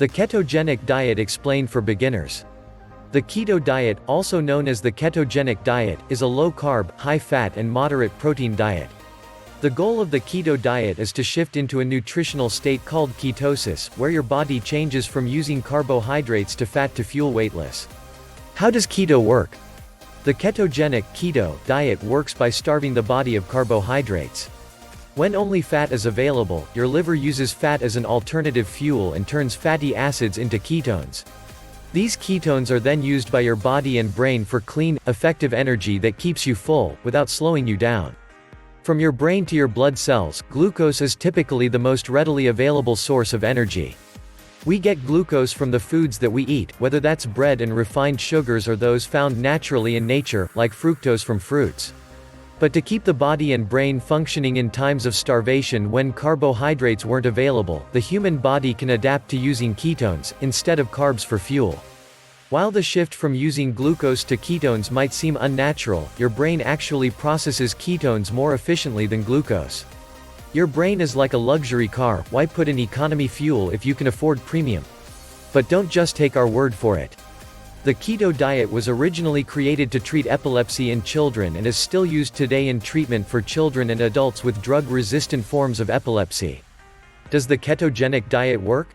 The ketogenic diet explained for beginners. The keto diet, also known as the ketogenic diet, is a low-carb, high-fat and moderate protein diet. The goal of the keto diet is to shift into a nutritional state called ketosis, where your body changes from using carbohydrates to fat to fuel weightless. How does keto work? The ketogenic keto diet works by starving the body of carbohydrates. When only fat is available, your liver uses fat as an alternative fuel and turns fatty acids into ketones. These ketones are then used by your body and brain for clean, effective energy that keeps you full, without slowing you down. From your brain to your blood cells, glucose is typically the most readily available source of energy. We get glucose from the foods that we eat, whether that's bread and refined sugars or those found naturally in nature, like fructose from fruits. But to keep the body and brain functioning in times of starvation when carbohydrates weren't available, the human body can adapt to using ketones, instead of carbs for fuel. While the shift from using glucose to ketones might seem unnatural, your brain actually processes ketones more efficiently than glucose. Your brain is like a luxury car, why put in economy fuel if you can afford premium? But don't just take our word for it. The keto diet was originally created to treat epilepsy in children and is still used today in treatment for children and adults with drug-resistant forms of epilepsy. Does the ketogenic diet work?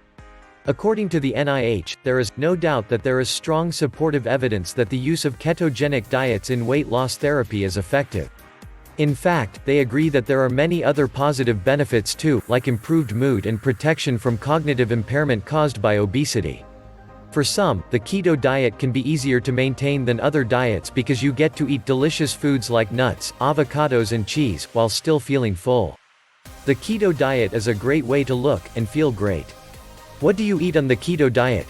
According to the NIH, there is no doubt that there is strong supportive evidence that the use of ketogenic diets in weight loss therapy is effective. In fact, they agree that there are many other positive benefits too, like improved mood and protection from cognitive impairment caused by obesity. For some, the keto diet can be easier to maintain than other diets because you get to eat delicious foods like nuts, avocados and cheese, while still feeling full. The keto diet is a great way to look and feel great. What do you eat on the keto diet?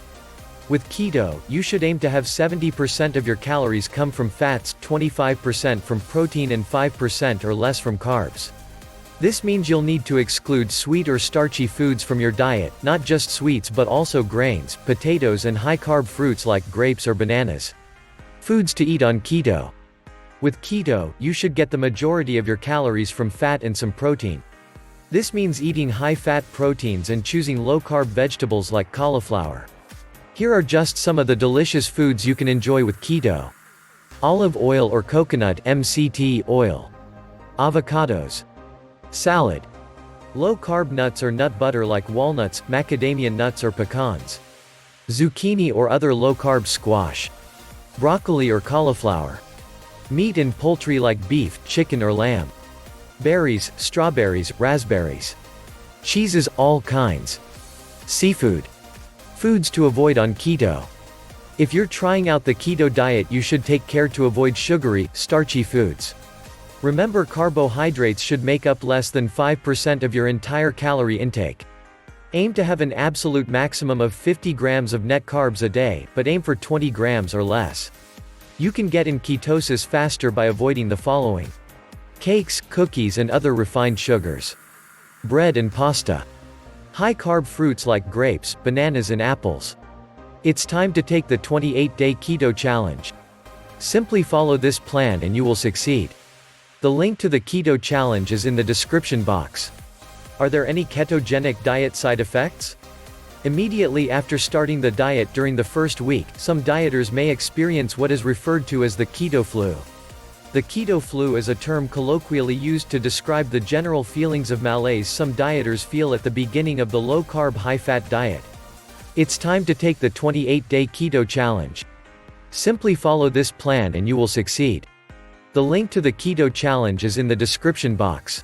With keto, you should aim to have 70% of your calories come from fats, 25% from protein and 5% or less from carbs. This means you'll need to exclude sweet or starchy foods from your diet, not just sweets but also grains, potatoes and high-carb fruits like grapes or bananas. Foods to eat on keto. With keto, you should get the majority of your calories from fat and some protein. This means eating high-fat proteins and choosing low-carb vegetables like cauliflower. Here are just some of the delicious foods you can enjoy with keto. Olive oil or coconut (MCT) oil. Avocados. Salad. Low-carb nuts or nut butter like walnuts, macadamia nuts or pecans. Zucchini or other low-carb squash. Broccoli or cauliflower. Meat and poultry like beef, chicken or lamb. Berries, strawberries, raspberries. Cheeses, all kinds. Seafood. Foods to avoid on keto. If you're trying out the keto diet, you should take care to avoid sugary, starchy foods. Remember, carbohydrates should make up less than 5% of your entire calorie intake. Aim to have an absolute maximum of 50 grams of net carbs a day, but aim for 20 grams or less. You can get in ketosis faster by avoiding the following: cakes, cookies and other refined sugars. Bread and pasta. High-carb fruits like grapes, bananas and apples. It's time to take the 28-day keto challenge. Simply follow this plan and you will succeed. The link to the keto challenge is in the description box. Are there any ketogenic diet side effects? Immediately after starting the diet during the first week, some dieters may experience what is referred to as the keto flu. The keto flu is a term colloquially used to describe the general feelings of malaise some dieters feel at the beginning of the low-carb high-fat diet. It's time to take the 28-day keto challenge. Simply follow this plan and you will succeed. The link to the keto challenge is in the description box.